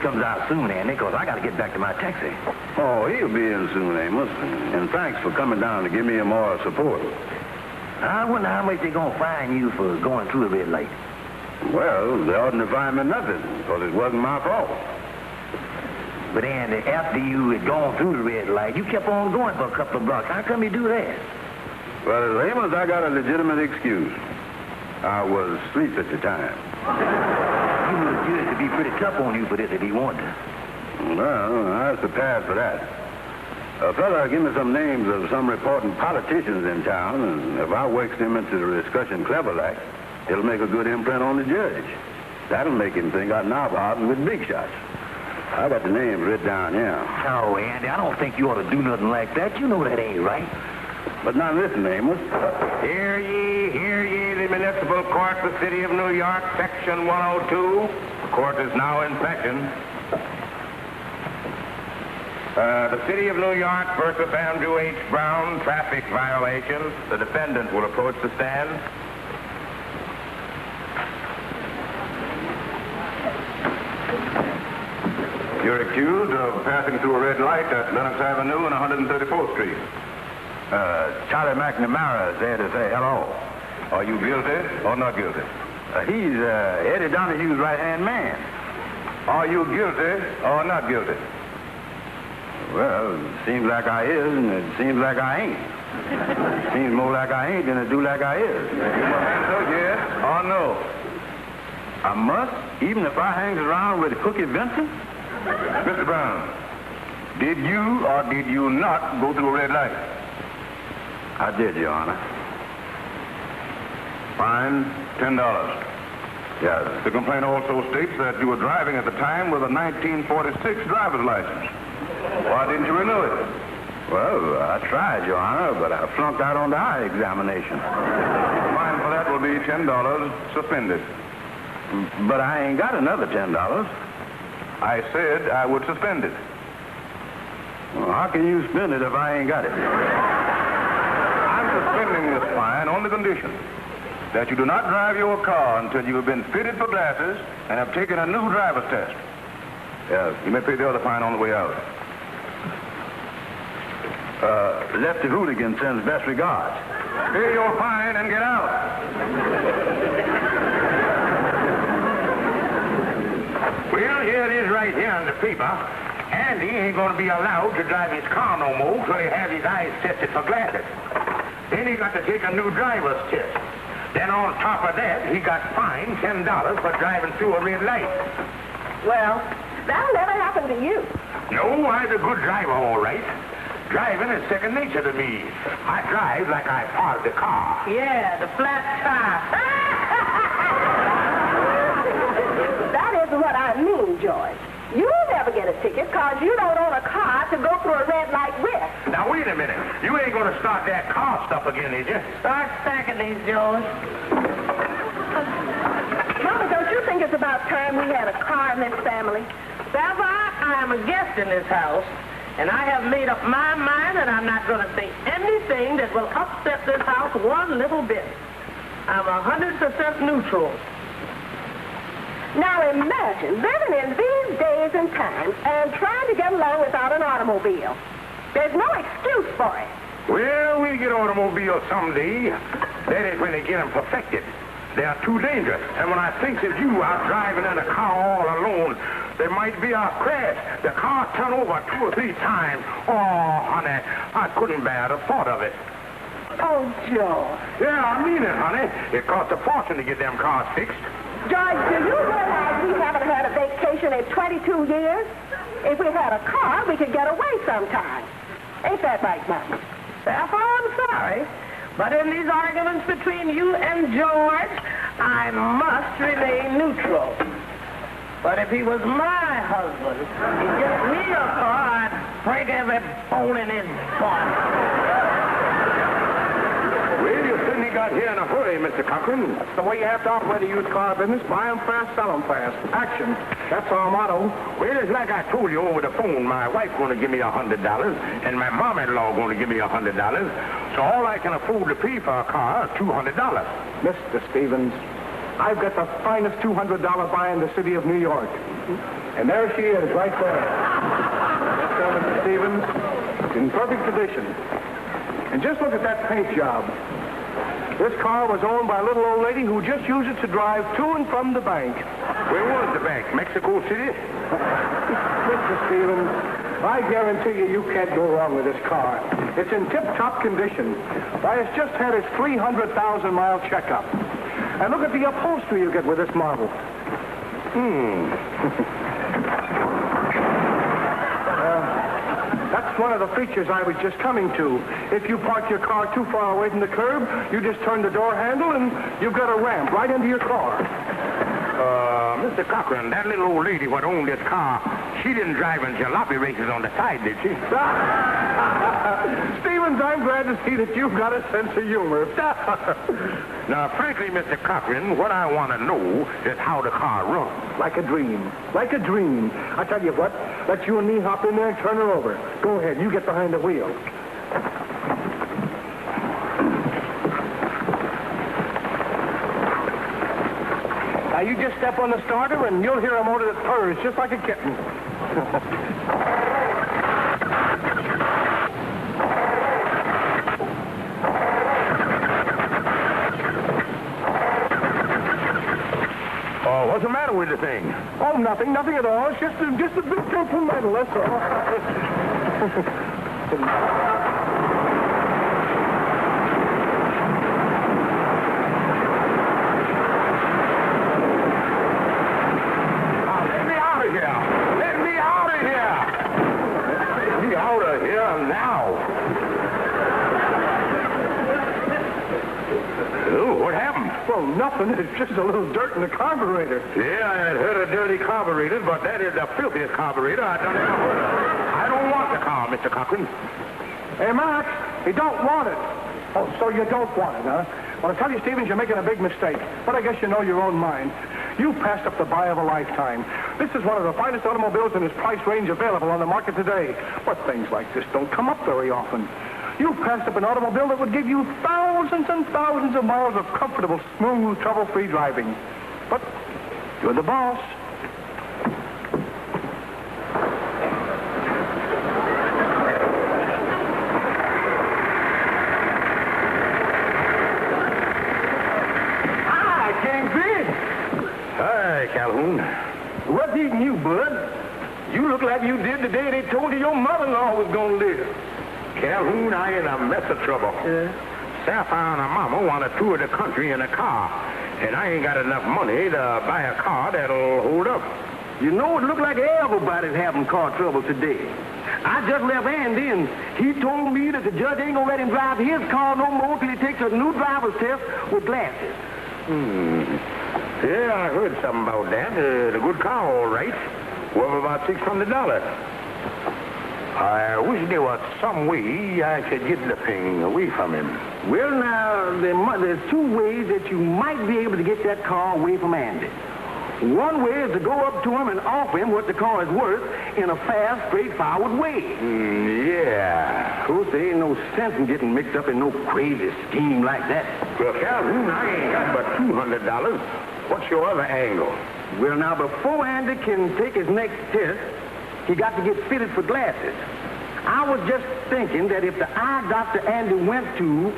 comes out soon, Andy, because I got to get back to my taxi. Oh, he'll be in soon, Amos. And thanks for coming down to give me a more support. I wonder how much they're going to fine you for going through the red light. Well, they oughtn't to fine me nothing, because it wasn't my fault. But, Andy, after you had gone through the red light, you kept on going for a couple of blocks. How come you do that? Well, Amos, I got a legitimate excuse. I was asleep at the time. You would judge to be pretty tough on you for this if he wanted to. Well, I was prepared for that. A fella give me some names of some important politicians in town, and if I wakes him into the discussion clever like, it'll make a good imprint on the judge. That'll make him think I'm now harding with big shots. I got the names written down here. Oh, Andy, I don't think you ought to do nothing like that. You know that ain't right. But now listen, Amos. Hear ye, the municipal court of the city of New York, section 102. The court is now in session. The city of New York versus Andrew H. Brown, traffic violation. The defendant will approach the stand. You're accused of passing through a red light at Lenox Avenue and 134th Street. Charlie McNamara is there to say hello. Are you guilty or not guilty? He's Eddie Donahue's right-hand man. Are you guilty or not guilty? Well, it seems like I is, and it seems like I ain't. It seems more like I ain't than it do like I is. You must answer yes or no. I must, even if I hangs around with Cookie Vincent? Mr. Brown, did you or did you not go through a red light? I did, Your Honor. Fine, $10. Yes. The complaint also states that you were driving at the time with a 1946 driver's license. Why didn't you renew it? Well, I tried, Your Honor, but I flunked out on the eye examination. The fine for that will be $10 suspended. But I ain't got another $10. I said I would suspend it. Well, how can you spend it if I ain't got it? I'm suspending this fine on the condition that you do not drive your car until you have been fitted for glasses and have taken a new driver's test. Yes. You may pay the other fine on the way out. Lefty Hooligan sends best regards. Pay your fine and get out. Well, here it is right here in the paper. Andy ain't going to be allowed to drive his car no more till he has his eyes tested for glasses. Then he got to take a new driver's test. Then on top of that, he got fined $10 for driving through a red light. Well, that'll never happen to you. No, I'm a good driver, all right. Driving is second nature to me. I drive like I parked the car. Yeah, the flat tire. That isn't what I mean, George. You'll never get a ticket because you don't own a car to go through a red light with. Now, wait a minute. You ain't going to start that car stuff again, is you? Start stacking these, George. Mama, don't you think it's about time we had a car in this family? Sapphire, I am a guest in this house, and I have made up my mind that I'm not going to say anything that will upset this house one little bit. I'm 100% neutral. Now imagine living in these days and times and trying to get along without an automobile. There's no excuse for it. Well, we'll get automobiles someday. That is when they get them perfected. They are too dangerous. And when I think of you out driving in a car all alone, there might be a crash. The car turn over 2 or 3 times. Oh, honey, I couldn't bear the thought of it. Oh, George. Yeah, I mean it, honey. It costs a fortune to get them cars fixed. George, do you realize we haven't had a vacation in 22 years? If we had a car, we could get away sometime. Ain't that right, Mama? Sapphire, I'm sorry, but in these arguments between you and George, I must remain neutral. But if he was my husband, he'd get me a car, I'd break every bone in his body. Well, you certainly got here in a hurry, Mr. Cochran. That's the way you have to operate a used car business. Buy them fast, sell them fast. Action. That's our motto. Well, it's like I told you over the phone. My wife's going to give me $100, and my mom-in-law going to give me $100. So all I can afford to pay for a car is $200. Mr. Stevens, I've got the finest $200 buy in the city of New York. And there she is, right there. Mr. Stevens, in perfect condition. And just look at that paint job. This car was owned by a little old lady who just used it to drive to and from the bank. Where was the bank? Mexico City? Mr. Stevens, I guarantee you can't go wrong with this car. It's in tip-top condition. Why, it's just had its 300,000-mile checkup. And look at the upholstery you get with this model. That's one of the features I was just coming to. If you park your car too far away from the curb, you just turn the door handle and you've got a ramp right into your car. Mr. Cochran, that little old lady what owned this car, she didn't drive in jalopy races on the side, did she? Stevens, I'm glad to see that you've got a sense of humor. Now, frankly, Mr. Cochran, what I want to know is how the car runs. Like a dream. Like a dream. I tell you what, let you and me hop in there and turn her over. Go ahead, you get behind the wheel. Now, you just step on the starter and you'll hear a motor that purrs just like a kitten. What's the matter with the thing? Oh, nothing at all. It's just a bit temperamental, that's all. Let me out of here! Let me out of here! Let me out of here now! Oh, what happened? Well, nothing. It's just a little dirt in the carburetor. Yeah, I had heard of dirty carburetors, but that is the filthiest carburetor I done ever heard of. I don't want the car, Mr. Cochran. Hey, Max, you don't want it. Oh, so you don't want it, huh? Well, I tell you, Stevens, you're making a big mistake. But I guess you know your own mind. You passed up the buy of a lifetime. This is one of the finest automobiles in its price range available on the market today. But things like this don't come up very often. You passed up an automobile that would give you thousands and thousands of miles of comfortable, smooth, trouble-free driving. But you're the boss. Hi, Kingfish. Hi, Calhoun. What's eating you, Bud? You look like you did the day they told you your mother-in-law was going to live. Calhoun, I in a mess of trouble. Yeah? Sapphire and her mama want to tour the country in a car, and I ain't got enough money to buy a car that'll hold up. You know, it looked like everybody's having car trouble today. I just left Andy, and he told me that the judge ain't gonna let him drive his car no more till he takes a new driver's test with glasses. Yeah, I heard something about that. The good car, all right. Worth about $600. I wish there was some way I could get the thing away from him. Well, now, there's two ways that you might be able to get that car away from Andy. One way is to go up to him and offer him what the car is worth in a fast, straightforward way. Yeah. Of course, there ain't no sense in getting mixed up in no crazy scheme like that. Well, Calhoun, I ain't got but $200. What's your other angle? Well, now, before Andy can take his next test, he got to get fitted for glasses. I was just thinking that if the eye doctor Andy went to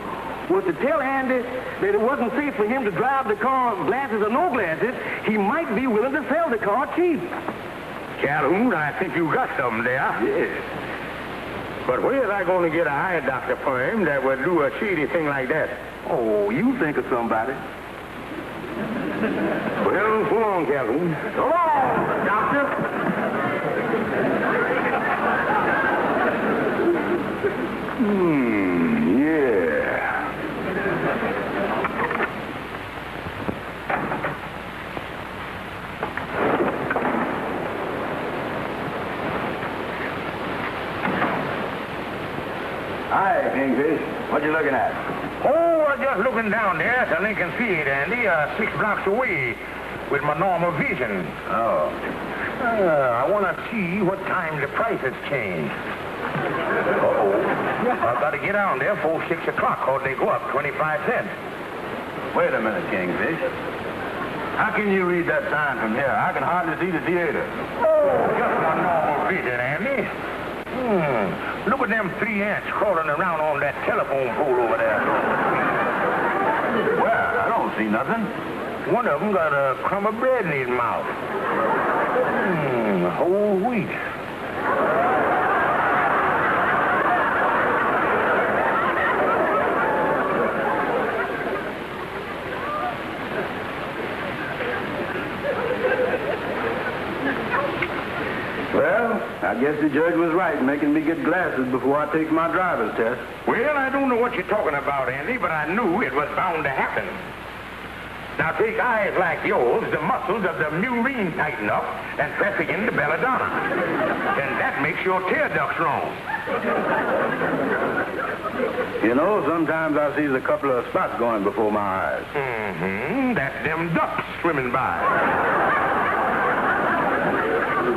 was to tell Andy that it wasn't safe for him to drive the car, glasses or no glasses, he might be willing to sell the car cheap. Calhoun, I think you got something there. Yes. But where's I going to get an eye doctor for him that would do a shady thing like that? Oh, you think of somebody. Well, so long, Calhoun. So long, doctor. Yeah. Hi, Kingfish. What you looking at? Oh, I'm just looking down there at the Lincoln Field, Andy, 6 blocks away with my normal vision. Oh. I want to see what time the prices change. I've got to get down there before 6 o'clock, or they go up 25 cents. Wait a minute, Kingfish. How can you read that sign from here? I can hardly see the theater. Just a normal vision, Andy. Look at them 3 ants crawling around on that telephone pole over there. Well, I don't see nothing. One of them got a crumb of bread in his mouth. Whole wheat. Well, I guess the judge was right making me get glasses before I take my driver's test. Well, I don't know what you're talking about, Andy, but I knew it was bound to happen. Now take eyes like yours, the muscles of the murine tighten up and press again the belladonna. And that makes your tear ducts wrong. You know, sometimes I see a couple of spots going before my eyes. That's them ducks swimming by.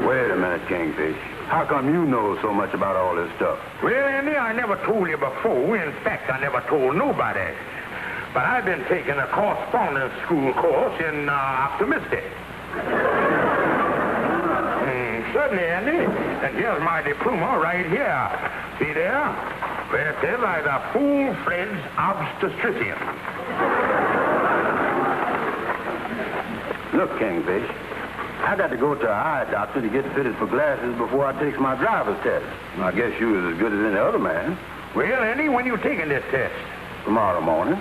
Wait a minute, Kingfish. How come you know so much about all this stuff? Well, Andy, I never told you before. In fact, I never told nobody. But I've been taking a correspondence school course in optimistic. Certainly, Andy. And here's my diploma right here. See there? Where it says I'm a full-fledged obstetrician. Look, Kingfish, I got to go to an eye doctor to get fitted for glasses before I take my driver's test. I guess you was as good as any other man. Well, Andy, when you taking this test? Tomorrow morning.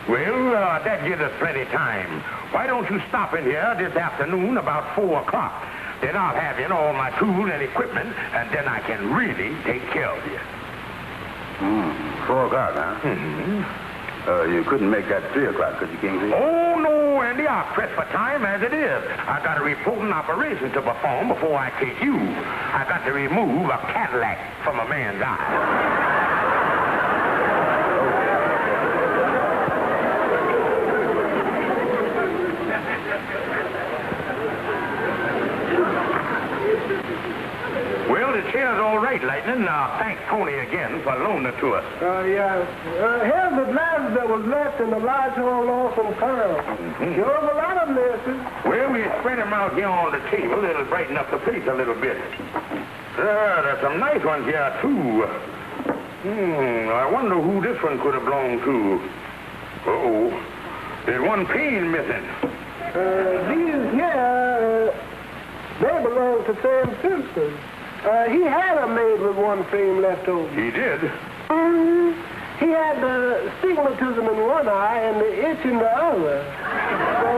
Well, that gives us plenty time. Why don't you stop in here this afternoon about 4 o'clock? Then I'll have in all my tools and equipment, and then I can really take care of you. 4 o'clock, huh? You couldn't make that 3 o'clock, could you, Kingsley? Oh, no, Andy. I'll press for time as it is. I got a reporting operation to perform before I take you. I got to remove a cataract from a man's eye. Well, the chair's all right, Lightning. Thanks Tony again for loaning it to us. Yeah. Here's the glasses that was left in the large hall off from Carl. Sure of a lot of messes. Well, we spread them out here on the table. It'll brighten up the place a little bit. There's some nice ones here, too. I wonder who this one could have belonged to. Uh-oh. There's one pane missing. These here, they belong to Sam Simpson. He had a maid with one frame left over. He did? He had the stigmatism in one eye and the itch in the other. So,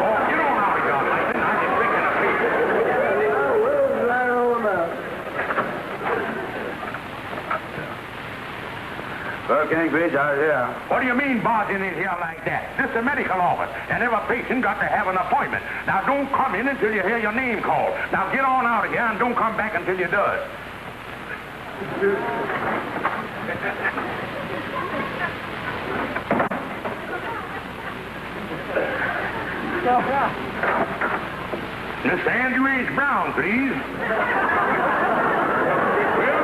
Oh, get on out of here, Lightning. I can drink in a paper. where's that on up? Well, Kingfish, yeah. What do you mean barging in here like that? This is a medical office, and every patient got to have an appointment. Now, don't come in until you hear your name called. Now, get on out of here and don't come back until you does. Mr. Andrew H. Brown, please. Well,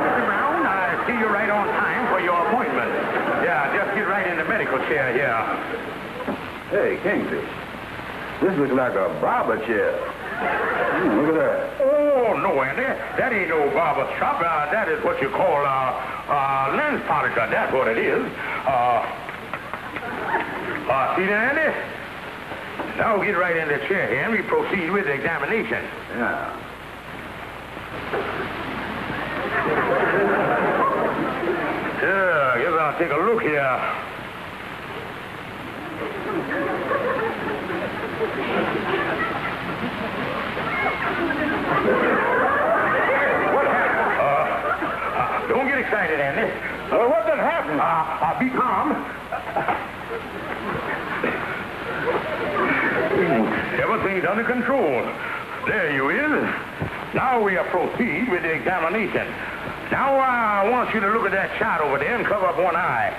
Mr. Brown, I see you're right on time for your appointment. Yeah, just get right in the medical chair here. Hey, Kingfish, this looks like a barber chair. Look at that. Oh, no, Andy. That ain't no barber shop. That is what you call lens polisher. That's what it is. See there, Andy? Now get right in the chair here and we proceed with the examination. Yeah. Yeah, I guess I'll take a look here. What happened? Don't get excited, Andy. What did happen? Be calm. Everything's under control. There you is. Now we'll proceed with the examination. Now I want you to look at that chart over there and cover up one eye.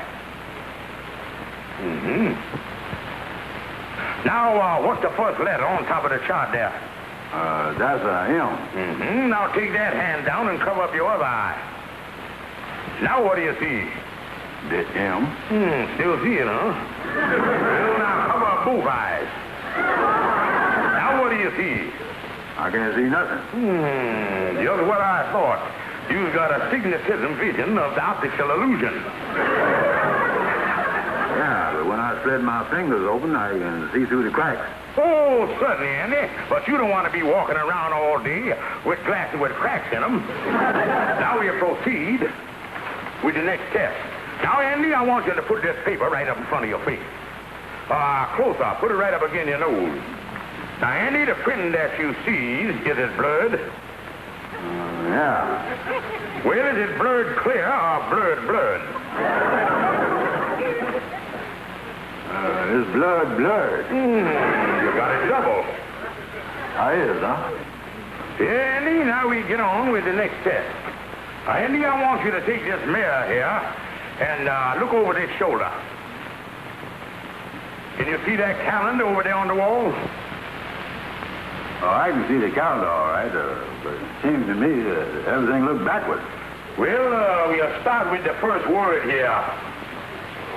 Now, what's the first letter on top of the chart there? That's a M. Now take that hand down and cover up your other eye. Now what do you see? The M? Still see it, huh? Well, now, cover both eyes. Now, what do you see? I can't see nothing. Just what I thought. You've got a stigmatism vision of the optical illusion. Yeah, but when I spread my fingers open, I can see through the cracks. Oh, certainly, Andy. But you don't want to be walking around all day with glasses with cracks in them. Now we proceed with the next test. Now, Andy, I want you to put this paper right up in front of your face. Close up. Put it right up against your nose. Now, Andy, the print that you see, is it blurred? Yeah. Well, is it blurred clear or blurred? It's blurred. You got it double. Is, huh? Yeah, Andy, now we get on with the next test. Andy, I want you to take this mirror here and look over this shoulder. Can you see that calendar over there on the wall? Oh, I can see the calendar all right, but it seems to me that everything looks backward. Well, we'll start with the first word here.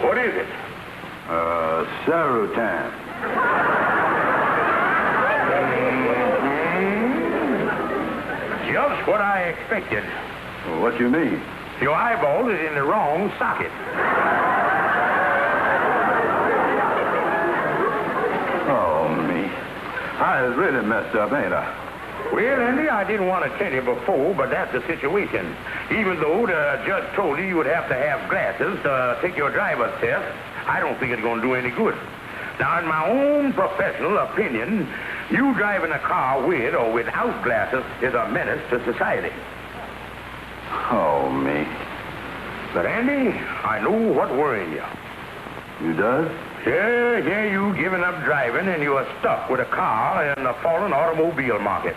What is it? Serotan. Just what I expected. Well, what you mean? Your eyeball is in the wrong socket. Oh, me. I was really messed up, ain't I? Well, Andy, I didn't want to tell you before, but that's the situation. Even though the judge told you would have to have glasses to take your driver's test, I don't think it's going to do any good. Now, in my own professional opinion, you driving a car with or without glasses is a menace to society. Oh, me. But, Andy, I know what worrying you. You does? Yeah, you giving up driving and you are stuck with a car in the fallen automobile market.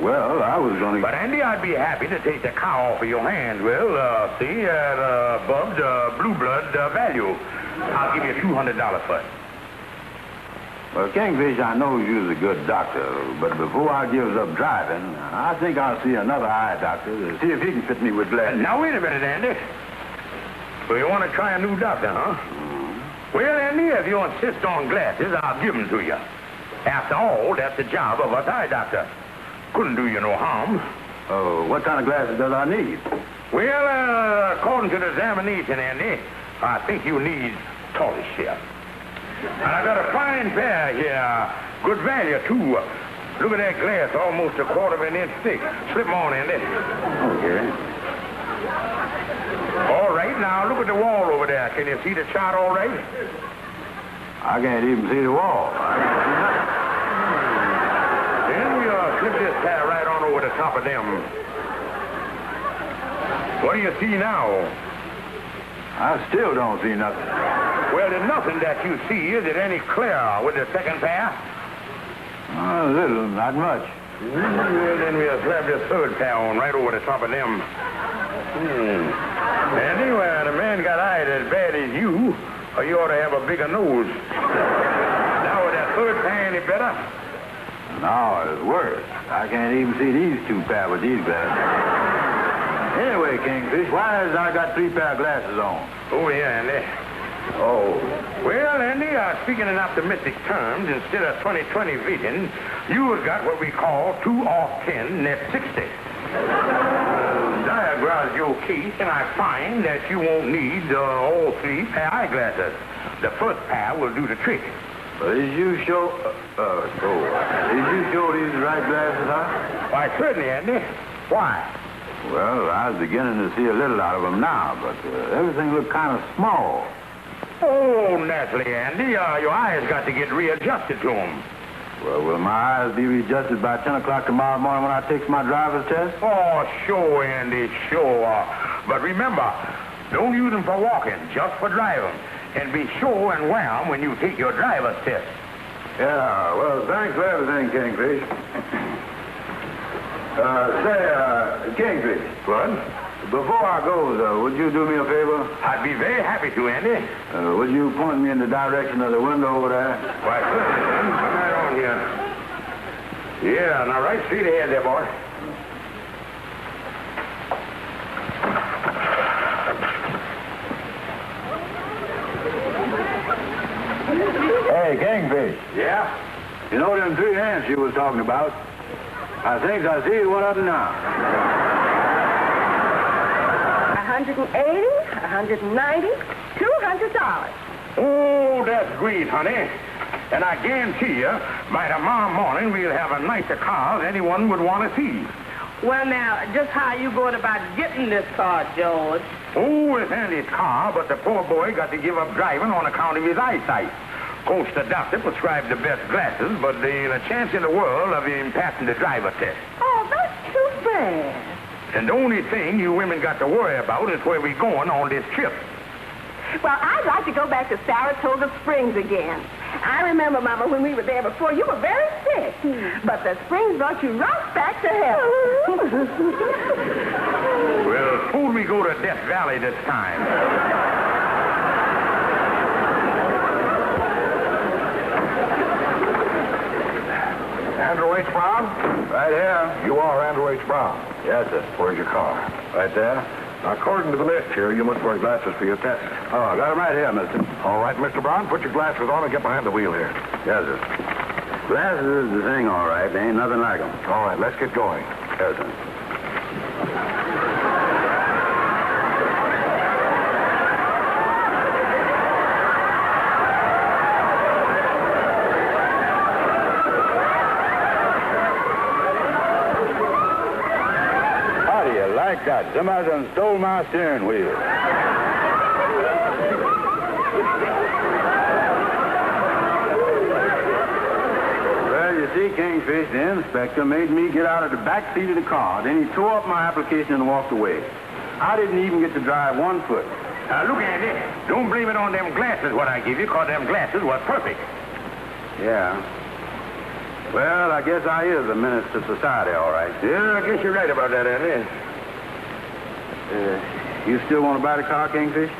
Well, I was going to... But, Andy, I'd be happy to take the car off of your hands. Well, see, at above the blue blood value. I'll give you $200 for it. Well, Kingfish, I know you're a good doctor, but before I gives up driving, I think I'll see another eye doctor to see if he can fit me with glasses. Now, wait a minute, Andy. So you want to try a new doctor, huh? Well, Andy, if you insist on glasses, I'll give them to you. After all, that's the job of a eye doctor. Couldn't do you no harm. What kind of glasses does I need? Well, according to the examination, Andy, I think you need tortoise shell. And I got a fine pair here. Good value, too. Look at that glass, almost a quarter of an inch thick. Slip 'em on, Andy. Okay. All right, now look at the wall over there. Can you see the chart all right? I can't even see the wall. Then we'll slip this pair right on over the top of them. What do you see now? I still don't see nothing. Well, there's nothing that you see. Is it any clearer with the second pair? A little, not much. Well, then we'll slap this third pair on right over the top of them. Anyway, the man got eyes as bad as you, or you ought to have a bigger nose. Now, is that third pair any better? No, it's worse. I can't even see these two pair with these glasses. Anyway, Kingfish, why has I got 3 pair of glasses on? Oh, yeah, Andy. Oh. Well, Andy, speaking in optimistic terms, instead of 20/20 vision, you have got what we call 2 off 10, net 60. Diagrams your case, and I find that you won't need all 3 pair eyeglasses. The first pair will do the trick. Is you sure... Is you sure these are the right glasses, huh? Why, certainly, Andy. Why? Well, I was beginning to see a little out of them now, but everything looked kind of small. Oh, naturally, Andy. Your eyes got to get readjusted to them. Well, will my eyes be readjusted by 10 o'clock tomorrow morning when I take my driver's test? Oh, sure, Andy, sure. But remember, don't use them for walking, just for driving. And be sure and wear them when you take your driver's test. Yeah, well, thanks for everything, Kingfish. Kingfish. What? Before I go, would you do me a favor? I'd be very happy to, Andy. Would you point me in the direction of the window over there? Why, certainly, son. Come right on here. Yeah, now right straight ahead there, boy. Kingfish. Yeah? You know them 3 hands you was talking about? I think I see one of them now. 180, 190, $200. Oh, that's great, honey. And I guarantee you, by tomorrow morning, we'll have a nicer car than anyone would want to see. Well, now, just how you going about getting this car, George? Oh, it's Andy's car, but the poor boy got to give up driving on account of his eyesight. Of course, the doctor prescribed the best glasses, but there ain't a chance in the world of him passing the driver test. Oh, that's too bad. And the only thing you women got to worry about is where we're going on this trip. Well, I'd like to go back to Saratoga Springs again. I remember, Mama, when we were there before, you were very sick. But the springs brought you right back to health. Well, suppose we go to Death Valley this time. Andrew H. Brown? Right here. You are Andrew H. Brown. Yes, sir. Where's your car? Right there. Now, according to the list here, you must wear glasses for your test. Oh, I got them right here, mister. All right, Mr. Brown, put your glasses on and get behind the wheel here. Yes, sir. Glasses is the thing, all right. There ain't nothing like them. All right, let's get going. Yes, sir. How do you like that? Somebody done stole my steering wheel. Well, you see, Kingfish, the inspector made me get out of the back seat of the car. Then he tore up my application and walked away. I didn't even get to drive 1 foot. Now, look, Andy, don't blame it on them glasses what I give you, because them glasses was perfect. Yeah. Well, I guess I is a menace to society, all right. Yeah, I guess you're right about that, Andy. You still want to buy the car, Kingfish?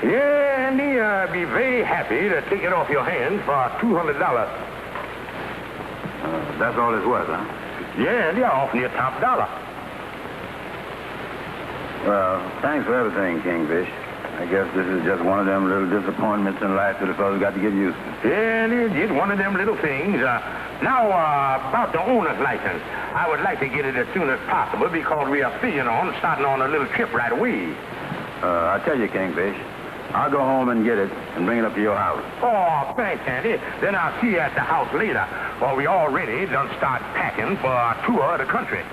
Yeah, Andy, I'd be very happy to take it off your hands for $200. That's all it's worth, huh? Yeah, Andy, I offer you top dollar. Well, thanks for everything, Kingfish. I guess this is just one of them little disappointments in life that a fellow's got to get used to. Yeah, Andy, just one of them little things. Now, about the owner's license. I would like to get it as soon as possible because we are figuring on starting on a little trip right away. I tell you, Kingfish, I'll go home and get it and bring it up to your house. Oh, thanks, Andy. Then I'll see you at the house later. Well, we already done start packing for our tour of the country.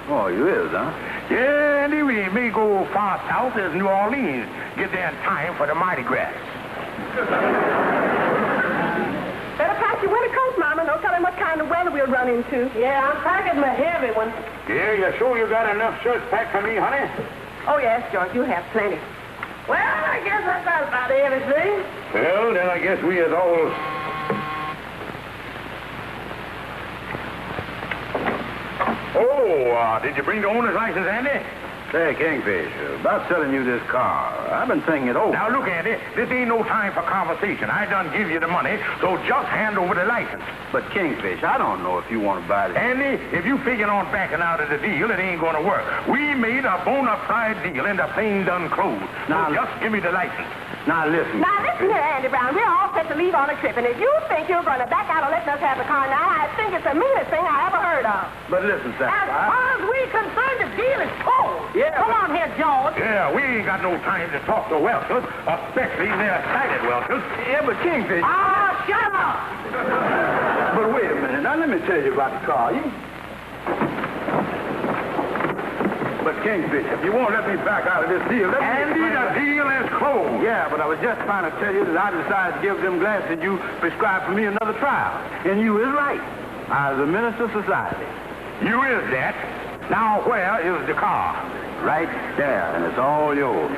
Oh, you is, huh? Yeah, Andy, we may go far south as New Orleans. Get there in time for the Mardi Gras. Better pack your winter coat, Mama. No telling what kind of weather we'll run into. Yeah, I'm packing my heavy one. Yeah, you sure you got enough shirts packed for me, honey? Oh, yes, George, you have plenty. Well, I guess I got about everything. Well, then I guess we is all... Oh, did you bring the owner's license, Andy? Say, Kingfish, about selling you this car, I've been thinking it over. Now, look, Andy, this ain't no time for conversation. I done give you the money, so just hand over the license. But, Kingfish, I don't know if you want to buy this. Andy, if you figuring on backing out of the deal, it ain't gonna work. We made a bona fide deal and the thing done closed. Now, so just give me the license. Now, listen. Now, listen here, Andy Brown. We're all set to leave on a trip, and if you think you're going to back out of letting us have the car now, I think it's the meanest thing I ever heard of. But listen, As Sapphire. far as we're concerned, the deal is closed. Yeah, Come but- on here, George. Yeah, we ain't got no time to talk to Welchers, especially their excited Welchers. Yeah, but Kingfish. Ah, shut up. But wait a minute. Now, let me tell you about the car. But, Kingfish, if you won't let me back out of this deal, let me... Andy, the deal is closed. Yeah, but I was just trying to tell you that I decided to give them glasses you prescribed for me another trial. And you is right. I was a minister of society. You is that. Now, where is the car? Right there, and it's all yours.